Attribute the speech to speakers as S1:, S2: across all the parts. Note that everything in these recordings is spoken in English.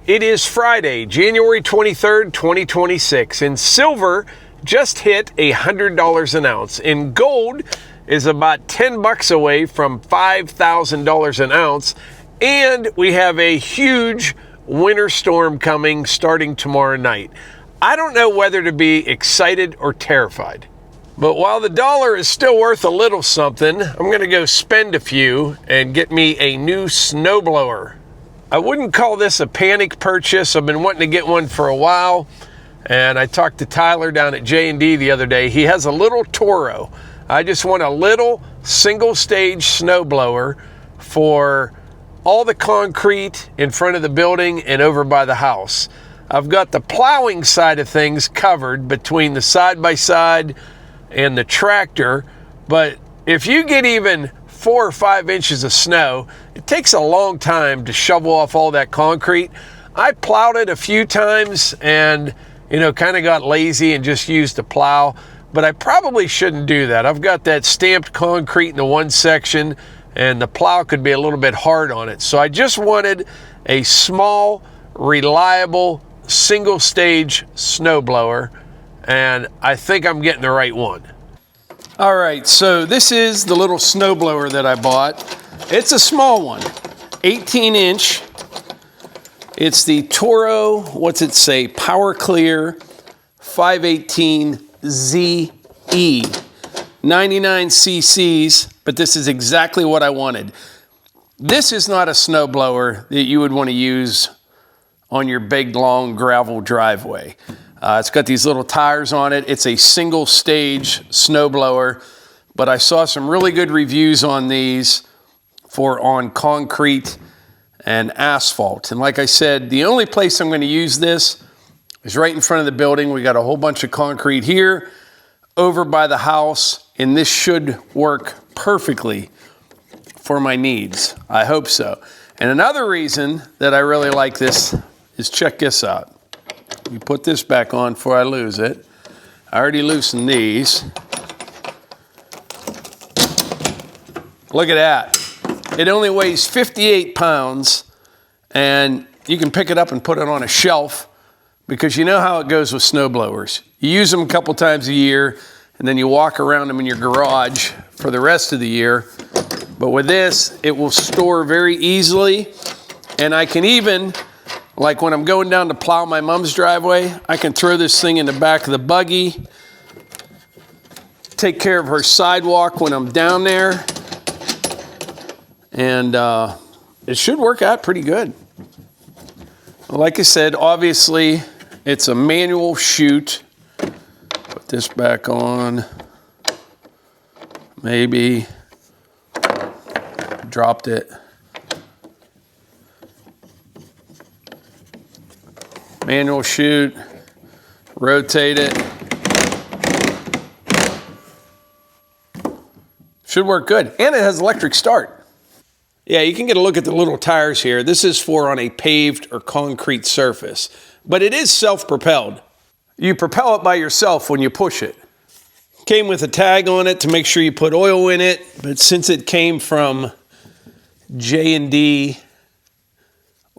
S1: It is Friday, January 23rd, 2026, and silver just hit $100 an ounce, and gold is about 10 bucks away from $5,000 an ounce, and we have a huge winter storm coming starting tomorrow night. I don't know whether to be excited or terrified. But while the dollar is still worth a little something, I'm going to go spend a few and get me a new snowblower. I wouldn't call this a panic purchase. I've been wanting to get one for a while, and I talked to Tyler down at J&D the other day. He has a little Toro. I just want a little single-stage snowblower for all the concrete in front of the building and over by the house. I've got the plowing side of things covered between the side-by-side and the tractor, but if you get even 4 or 5 inches of snow, it takes a long time to shovel off all that concrete. I plowed it a few times and, kind of got lazy and just used a plow, but I probably shouldn't do that. I've got that stamped concrete in the one section, and the plow could be a little bit hard on it. So I just wanted a small, reliable, single-stage snowblower, and I think I'm getting the right one. All right, so this is the little snowblower that I bought. It's a small one, 18-inch. It's the Toro, what's it say, Power Clear 518 ZE, 99 cc's, but this is exactly what I wanted. This is not a snowblower that you would want to use on your big, long gravel driveway. It's got these little tires on it. It's a single stage snowblower, but I saw some really good reviews on these on concrete and asphalt. And like I said, the only place I'm going to use this is right in front of the building. We got a whole bunch of concrete here over by the house, and this should work perfectly for my needs. I hope so. And another reason that I really like this is check this out. We put this back on before I lose it. I already loosened these. Look at that. It only weighs 58 pounds, and you can pick it up and put it on a shelf, because you know how it goes with snowblowers. You use them a couple times a year, and then you walk around them in your garage for the rest of the year. But with this, it will store very easily, and I can even, like when I'm going down to plow my mom's driveway, I can throw this thing in the back of the buggy, take care of her sidewalk when I'm down there, and it should work out pretty good. Like I said, obviously, it's a manual chute. Put this back on. Maybe. Dropped it. Manual chute, rotate it. Should work good. And it has electric start. Yeah, you can get a look at the little tires here. This is for on a paved or concrete surface, but it is self-propelled. You propel it by yourself when you push it. Came with a tag on it to make sure you put oil in it, but since it came from J&D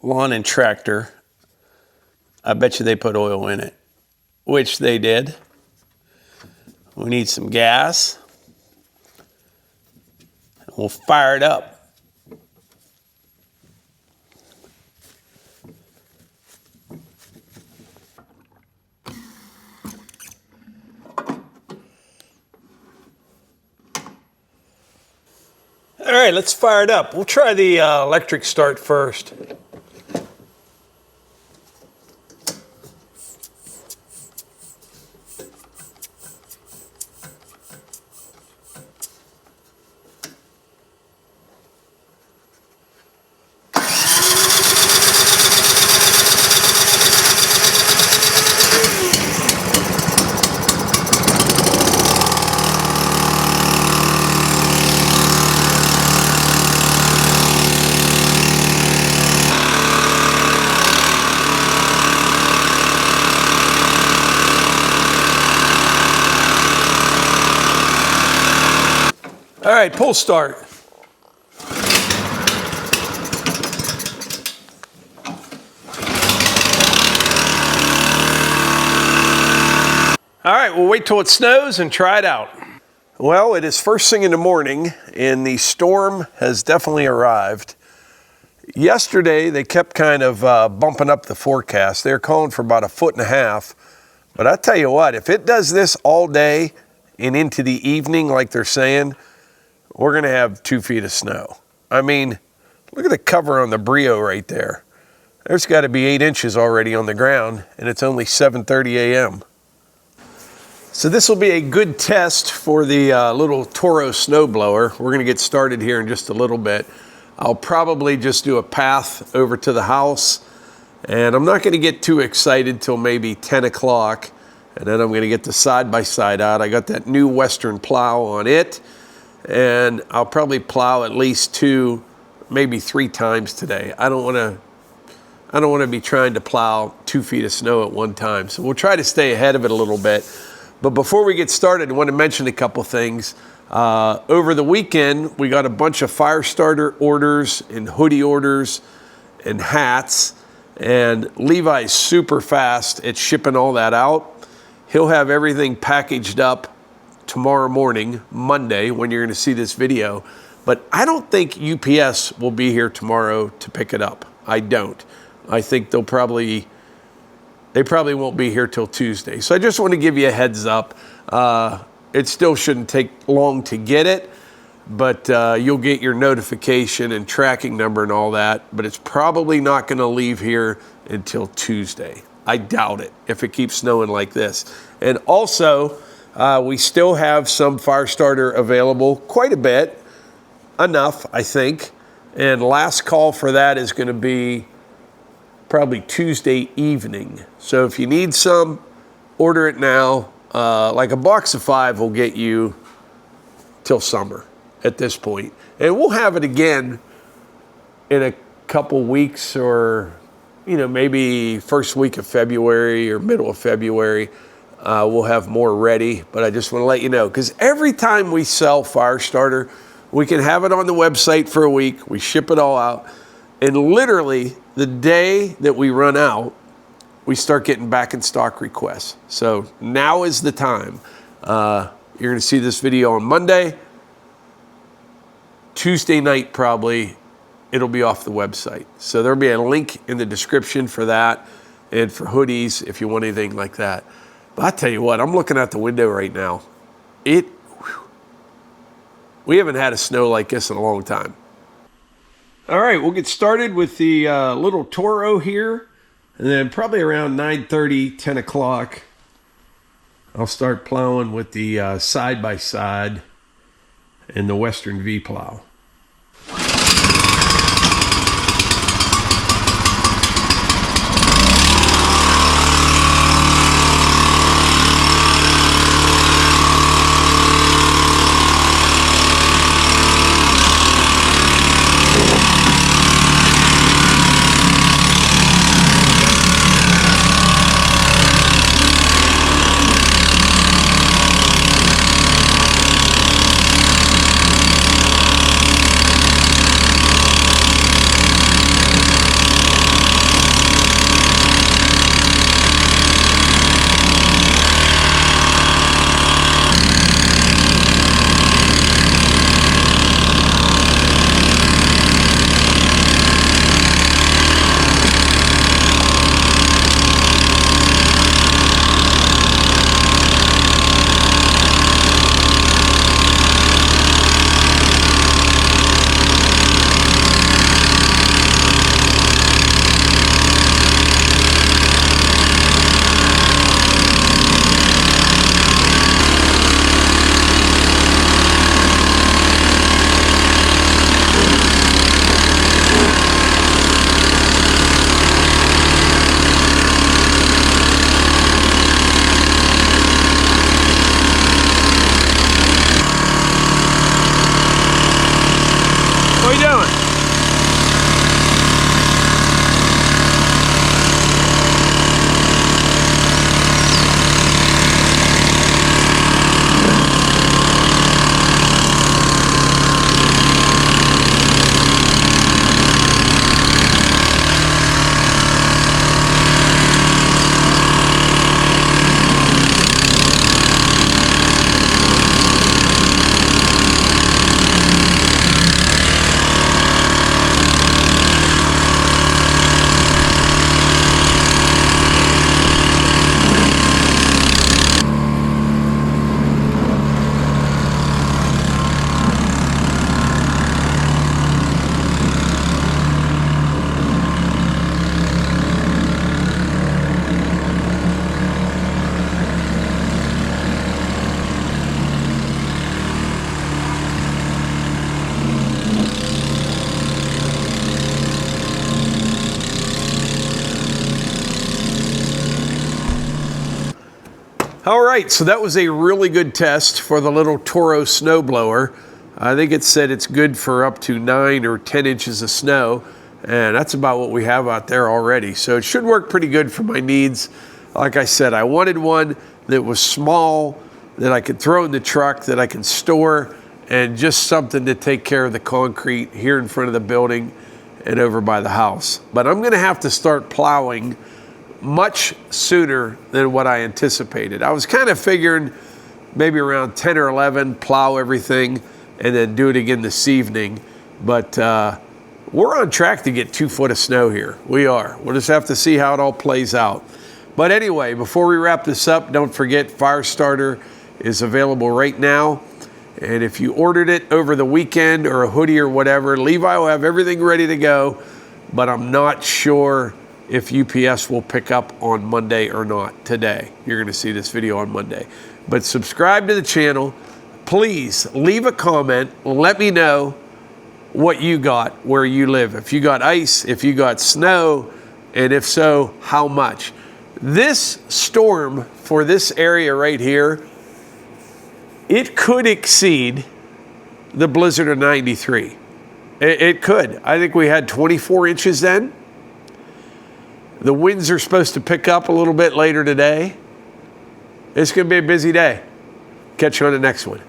S1: Lawn and Tractor, I bet you they put oil in it, which they did. We need some gas. We'll fire it up. All right, let's fire it up. We'll try the electric start first. All right, pull start. All right, we'll wait till it snows and try it out. Well, it is first thing in the morning, and the storm has definitely arrived. Yesterday, they kept kind of bumping up the forecast. They're calling for about 1.5 feet. But I tell you what, if it does this all day and into the evening, like they're saying, we're going to have 2 feet of snow. I mean, look at the cover on the Brio right there. There's got to be 8 inches already on the ground, and it's only 7:30 a.m. So this will be a good test for the little Toro snowblower. We're going to get started here in just a little bit. I'll probably just do a path over to the house, and I'm not going to get too excited till maybe 10 o'clock, and then I'm going to get the side-by-side out. I got that new Western plow on it, and I'll probably plow at least 2, maybe 3 times today. I don't want to be trying to plow 2 feet of snow at one time, so we'll try to stay ahead of it a little bit. But before we get started, I want to mention a couple things. Over the weekend, we got a bunch of fire starter orders and hoodie orders and hats, and Levi's super fast at shipping all that out. He'll have everything packaged up tomorrow morning, Monday, when you're going to see this video. But I don't think UPS will be here tomorrow to pick it up. I don't. I think they probably won't be here till Tuesday. So I just want to give you a heads up. It still shouldn't take long to get it, but you'll get your notification and tracking number and all that, but it's probably not going to leave here until Tuesday. I doubt it if it keeps snowing like this. And also, we still have some fire starter available, quite a bit, enough, I think. And last call for that is going to be probably Tuesday evening. So if you need some, order it now. Like a box of 5 will get you till summer at this point. And we'll have it again in a couple weeks, or, you know, maybe first week of February or middle of February. We'll have more ready, but I just want to let you know, because every time we sell fire starter, we can have it on the website for a week. We ship it all out. And literally the day that we run out, we start getting back in stock requests. So now is the time. You're going to see this video on Monday. Tuesday night, probably, it'll be off the website. So there'll be a link in the description for that, and for hoodies if you want anything like that. But I tell you what, I'm looking out the window right now. We haven't had a snow like this in a long time. All right, we'll get started with the little Toro here. And then probably around 9:30, 10 o'clock, I'll start plowing with the side-by-side and the Western V-plow. All right, so that was a really good test for the little Toro snowblower. I think it said it's good for up to 9 or 10 inches of snow, and that's about what we have out there already. So it should work pretty good for my needs. Like I said, I wanted one that was small, that I could throw in the truck, that I can store, and just something to take care of the concrete here in front of the building and over by the house. But I'm gonna have to start plowing much sooner than what I anticipated. I was kind of figuring maybe around 10 or 11, plow everything, and then do it again this evening. But we're on track to get 2 foot of snow here. We are. We'll just have to see how it all plays out. But anyway, before we wrap this up, don't forget Fire Starter is available right now. And if you ordered it over the weekend or a hoodie or whatever, Levi will have everything ready to go, but I'm not sure if UPS will pick up on Monday or not today. You're gonna see this video on Monday. But subscribe to the channel. Please leave a comment. Let me know what you got where you live. If you got ice, if you got snow, and if so, how much. This storm for this area right here, it could exceed the blizzard of 93. It could. I think we had 24 inches then. The winds are supposed to pick up a little bit later today. It's going to be a busy day. Catch you on the next one.